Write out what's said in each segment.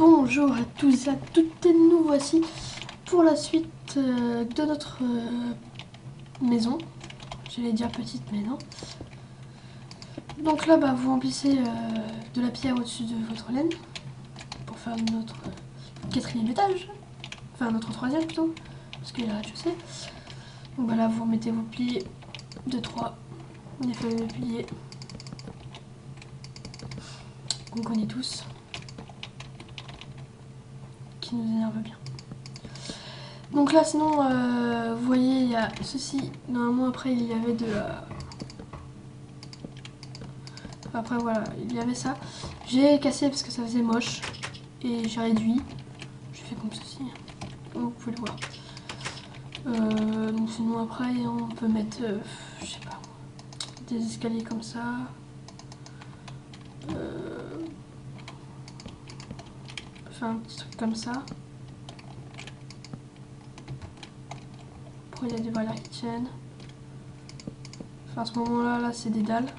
Bonjour à tous et à toutes, et nous voici pour la suite de notre maison. J'allais dire petite, mais non. Donc là, vous remplissez de la pierre au-dessus de votre laine pour faire notre quatrième étage. Enfin, notre troisième plutôt, parce qu'il y a le rez-de-chaussée. Donc voilà, vous remettez vos piliers de 3, les fameux piliers qu'on connaît tous, qui nous énervent bien. Donc là, sinon, vous voyez, il y a ceci. Normalement, après, il y avait de la... Après, voilà, il y avait ça. J'ai cassé parce que ça faisait moche. Et j'ai réduit. J'ai fait comme ceci. Comme vous pouvez le voir. Donc sinon, après, on peut mettre, je sais pas, des escaliers comme ça. On peut faire un petit truc comme ça. Après, il y a des barrières qui tiennent. Enfin, à ce moment-là, là, c'est des dalles.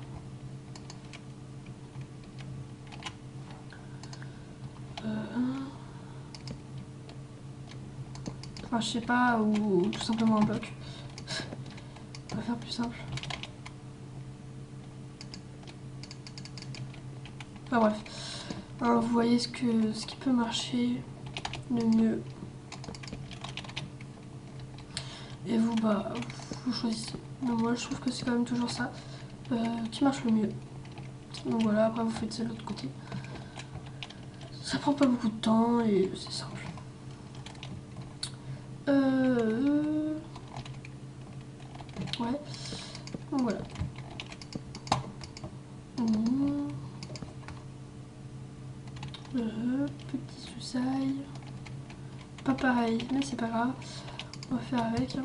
Enfin, je sais pas, ou tout simplement un bloc. On va faire plus simple. Enfin bref. Alors, vous voyez ce qui peut marcher le mieux. Et vous, vous choisissez. Mais moi, je trouve que c'est quand même toujours ça qui marche le mieux. Donc voilà, après vous faites ça de l'autre côté. Ça prend pas beaucoup de temps et c'est simple. Ouais. Donc voilà. Petit soussail. Pas pareil, mais c'est pas grave. On va faire avec. Hein.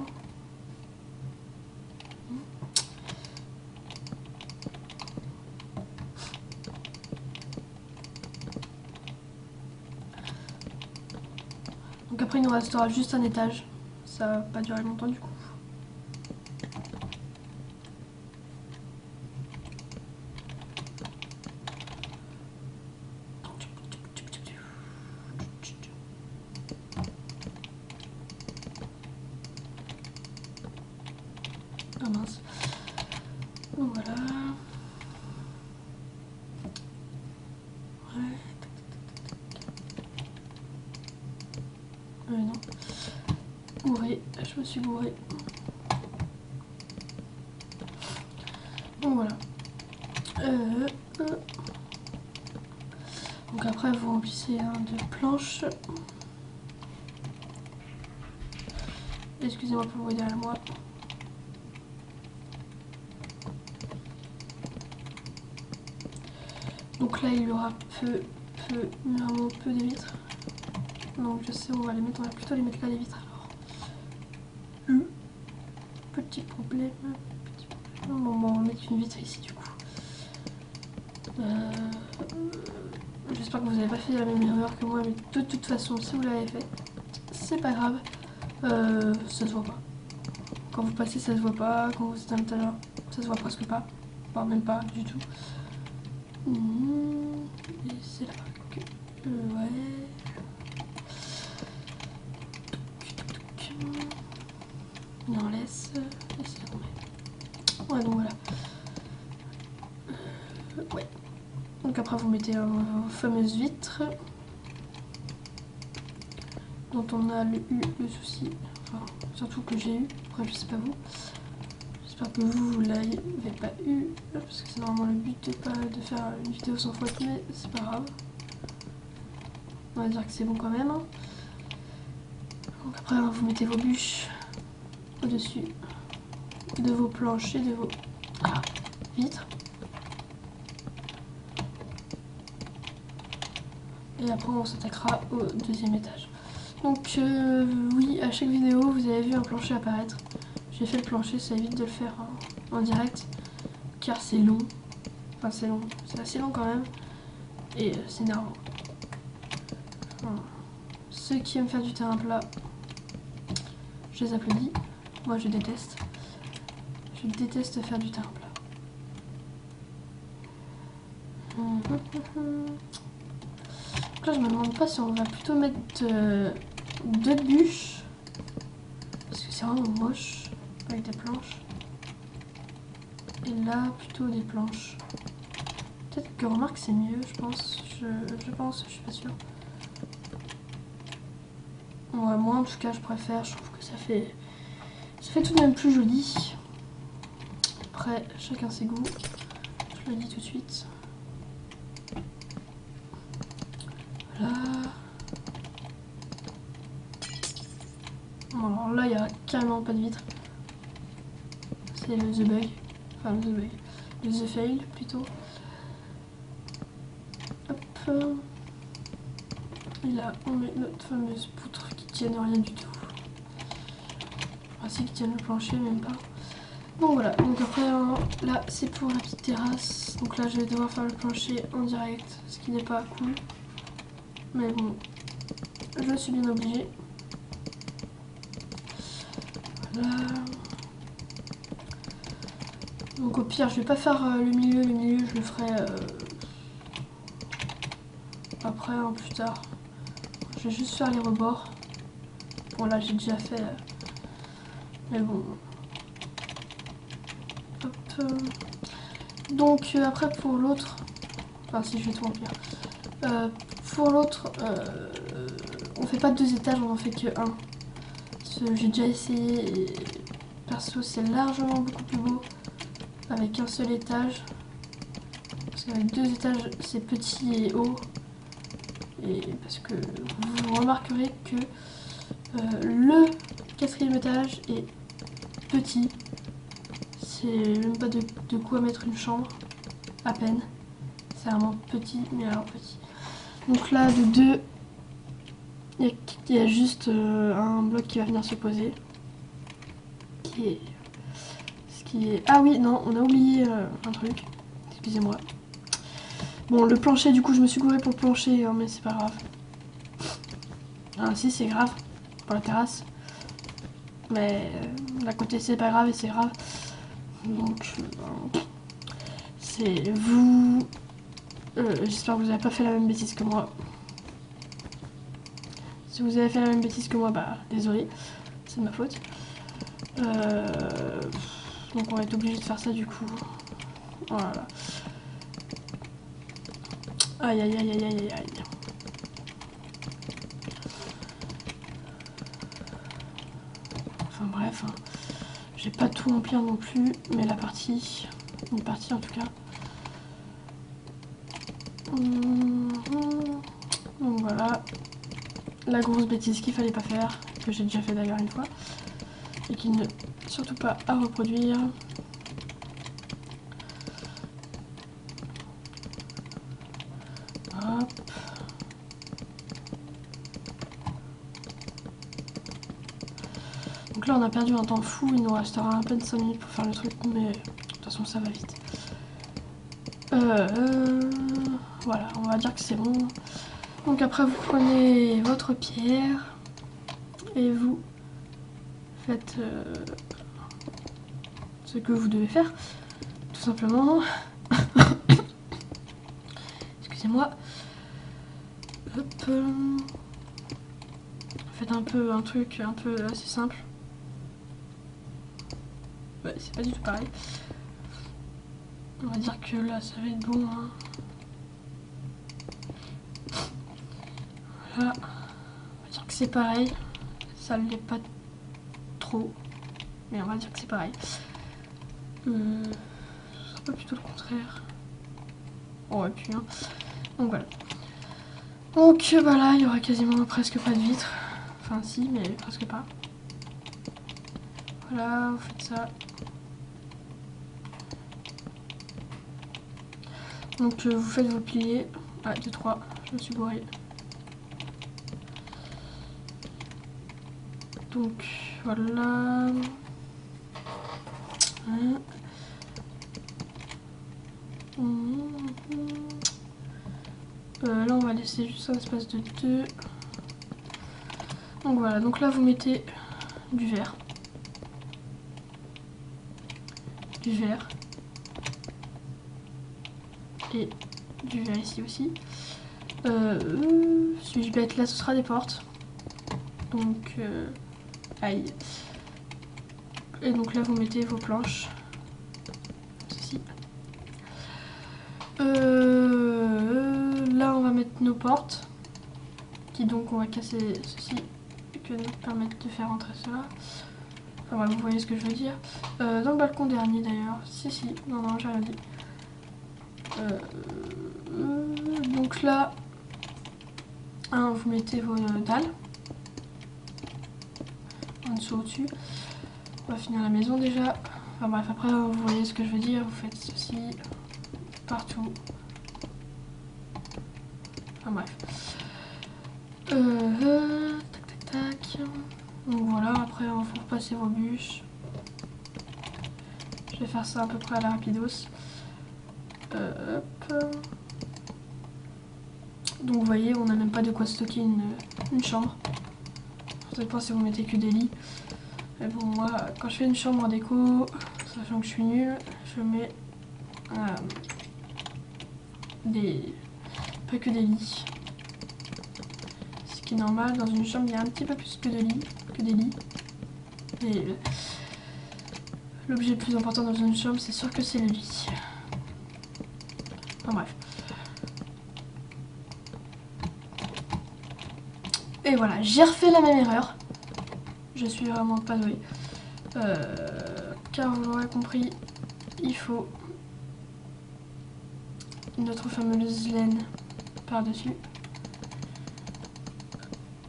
Donc après il nous restera juste un étage. Ça va pas durer longtemps du coup. Ah mince. Donc voilà. Ouais. Non. Gouré. Je me suis gourée. Donc voilà. Donc après vous remplissez de planches. Excusez-moi pour le bruit derrière moi. Donc là il y aura vraiment peu de vitres. Donc je sais où on va les mettre, on va plutôt les mettre là les vitres alors. Petit problème. Bon, on va mettre une vitre ici du coup. J'espère que vous n'avez pas fait la même erreur que moi, mais de toute façon si vous l'avez fait, c'est pas grave. Ça se voit pas. Quand vous passez ça se voit pas, quand vous êtes à l'intérieur ça se voit presque pas. Enfin même pas du tout. Et c'est là que... ouais. On laisse. Et c'est là qu'on met. Ouais donc voilà. Ouais. Donc après vous mettez vos fameuses vitres. Dont on a eu le souci. Enfin surtout que j'ai eu. Après je sais pas vous. J'espère que vous l'avez pas eu, parce que c'est normalement le but de faire une vidéo sans faute, mais c'est pas grave. On va dire que c'est bon quand même. Donc après vous mettez vos bûches au-dessus de vos planches et de vos vitres. Et après on s'attaquera au deuxième étage. Donc oui, à chaque vidéo vous avez vu un plancher apparaître. J'ai fait le plancher, ça évite de le faire en direct, car c'est long. Enfin c'est long, c'est assez long quand même. Et c'est énervant. Voilà. Ceux qui aiment faire du terrain plat, je les applaudis. Moi je déteste. Je déteste faire du terrain plat. Donc là je me demande pas si on va plutôt mettre 2 bûches. Parce que c'est vraiment moche avec des planches. Et là plutôt des planches. Peut-être que remarque c'est mieux, je pense. Je pense, je suis pas sûre. Ouais, moi en tout cas je préfère, je trouve que ça fait tout de même plus joli. Après, chacun ses goûts, je le dis tout de suite. Voilà. Bon, alors là il n'y a carrément pas de vitre. C'est le The Bug. Enfin le The Bug. Le The Fail plutôt. Hop. Et là on met notre fameuse poutre qui tienne rien du tout. Enfin si qui tienne le plancher même pas. Donc voilà, donc après là c'est pour la petite terrasse. Donc là je vais devoir faire le plancher en direct, ce qui n'est pas cool. Mais bon, je suis bien obligée. Voilà. Donc au pire je vais pas faire le milieu je le ferai après, plus tard. Je vais juste faire les rebords. Bon là j'ai déjà fait, mais bon. Hop. Donc après pour l'autre, enfin si je vais tout remplir. Pour l'autre, on fait pas 2 étages, on en fait que 1. J'ai déjà essayé et perso c'est largement beaucoup plus beau avec un seul étage. Parce qu'avec 2 étages c'est petit et haut. Et parce que vous remarquerez que le 4e étage est petit. C'est même pas de quoi mettre une chambre, à peine. C'est vraiment petit, mais alors petit. Donc là, de 2, il y a juste un bloc qui va venir se poser. Ah oui, non, on a oublié un truc. Excusez-moi. Bon, le plancher, du coup, je me suis gourée pour le plancher, hein, mais c'est pas grave. Ah si, c'est grave, pour la terrasse. Mais d'un côté, c'est pas grave et c'est grave. Donc, c'est vous... J'espère que vous n'avez pas fait la même bêtise que moi. Si vous avez fait la même bêtise que moi, bah désolé, c'est de ma faute. Donc on va être obligé de faire ça du coup. Voilà. Aïe aïe aïe aïe aïe aïe. Enfin bref, hein. J'ai pas tout remplir non plus, mais la partie, une partie en tout cas. Donc voilà, la grosse bêtise qu'il fallait pas faire, que j'ai déjà fait d'ailleurs une fois, et qui ne surtout pas à reproduire. Hop. Donc là on a perdu un temps fou, il nous restera à peine 5 minutes pour faire le truc, mais de toute façon ça va vite. Voilà, on va dire que c'est bon. Donc après vous prenez votre pierre et vous faites ce que vous devez faire, tout simplement. Excusez-moi. Hop. Faites un truc un peu assez simple. Ouais, c'est pas du tout pareil. On va dire que là ça va être bon. Hein. Voilà. On va dire que c'est pareil. Ça ne l'est pas trop. Mais on va dire que c'est pareil. Ce sera pas plutôt le contraire. On aurait pu, hein. Donc voilà. Donc voilà, il y aura quasiment presque pas de vitres. Enfin si, mais presque pas. Voilà, vous faites ça. Donc vous faites vos piliers. Ah, 2, 3, je me suis bourrée. Donc voilà. Là on va laisser juste un espace de 2. Donc voilà, donc là vous mettez du vert. Du vert. Et du vert ici aussi. Suis-je bête? Là ce sera des portes. Donc aïe. Et donc là vous mettez vos planches. Ceci. Là on va mettre nos portes. Qui donc on va casser ceci. Que nous permettent de faire entrer cela. Enfin bref, vous voyez ce que je veux dire. Dans le balcon dernier d'ailleurs. Si, non, j'ai rien dit. Donc là, vous mettez vos dalles. En dessous, au-dessus. On va finir la maison déjà. Enfin bref, après vous voyez ce que je veux dire. Vous faites ceci partout. Enfin bref. Tac. Donc voilà, après il faut repasser vos bûches. Je vais faire ça à peu près à la rapidos. Hop. Donc vous voyez, on n'a même pas de quoi stocker une chambre. Ça dépend si vous mettez que des lits. Mais bon, moi, quand je fais une chambre en déco, sachant que je suis nulle, je mets pas que des lits. Ce qui est normal, dans une chambre, il y a un petit peu plus que des lits. Et l'objet le plus important dans une chambre, c'est sûr que c'est le lit. Enfin bref. Et voilà, j'ai refait la même erreur. Je suis vraiment pas douée. Car vous l'aurez compris, il faut notre fameuse laine par-dessus.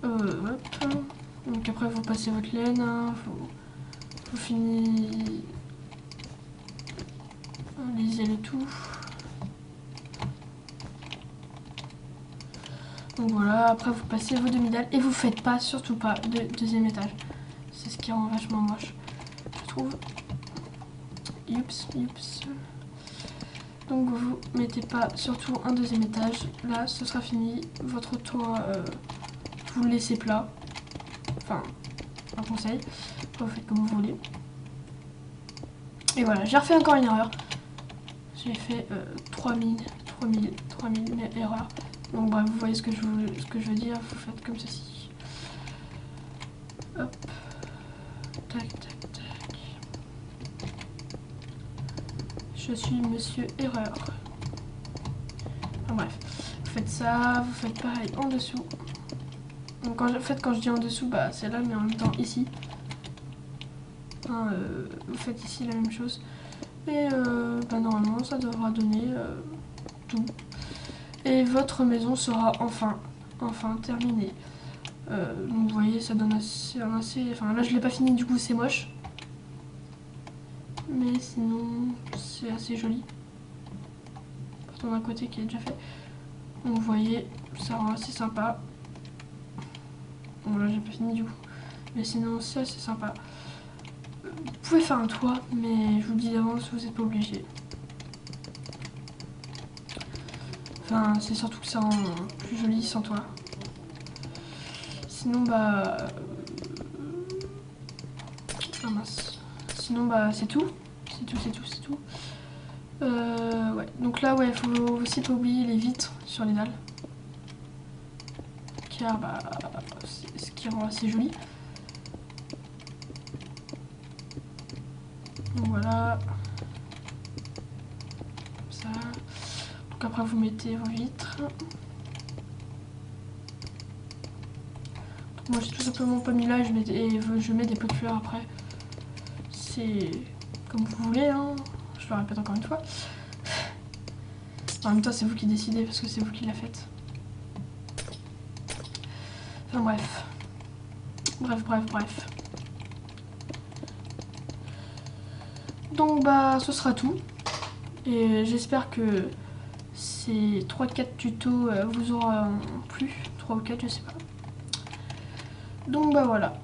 Hop. Donc après vous passez votre laine, hein, vous finissez, lisez le tout. Donc voilà, après vous passez vos demi-dalles et vous faites pas, surtout pas, de deuxième étage. C'est ce qui rend vachement moche, je trouve. Youps. Donc vous mettez pas surtout un deuxième étage. Là, ce sera fini. Votre toit, vous le laissez plat. Enfin, un conseil. Après, vous faites comme vous voulez. Et voilà, j'ai refait encore une erreur. J'ai fait 3000 erreurs. Donc bref, vous voyez ce que je veux dire. Vous faites comme ceci. Hop. Tac. Je suis monsieur erreur. Enfin bref, vous faites ça, vous faites pareil en dessous. Donc quand je dis en dessous, bah c'est là, mais en même temps ici. Vous faites ici la même chose. Et bah normalement ça devra donner tout. Et votre maison sera enfin terminée. Donc vous voyez, ça donne assez... Enfin là je l'ai pas fini, du coup c'est moche. Mais sinon c'est assez joli. Partons d'un côté qui est déjà fait. Donc vous voyez, ça rend assez sympa. Bon là j'ai pas fini du coup. Mais sinon c'est assez sympa. Vous pouvez faire un toit, mais je vous le dis d'avance, vous n'êtes pas obligé. Enfin c'est surtout que ça rend plus joli sans toit. Sinon bah... Ah mince. Sinon bah c'est tout. C'est tout. Ouais. Donc là ouais, faut aussi pas oublier les vitres sur les dalles. Car bah c'est ce qui rend assez joli. Donc voilà. Comme ça. Donc après vous mettez vos vitres. Donc moi j'ai tout simplement pas mis là, je mets des pots de fleurs après. C'est comme vous voulez, hein. Je le répète encore une fois. En même temps c'est vous qui décidez parce que c'est vous qui la faites. Enfin bref. Bref. Donc bah ce sera tout. Et j'espère que ces 3-4 tutos vous auront plu. 3 ou 4 je sais pas. Donc bah voilà.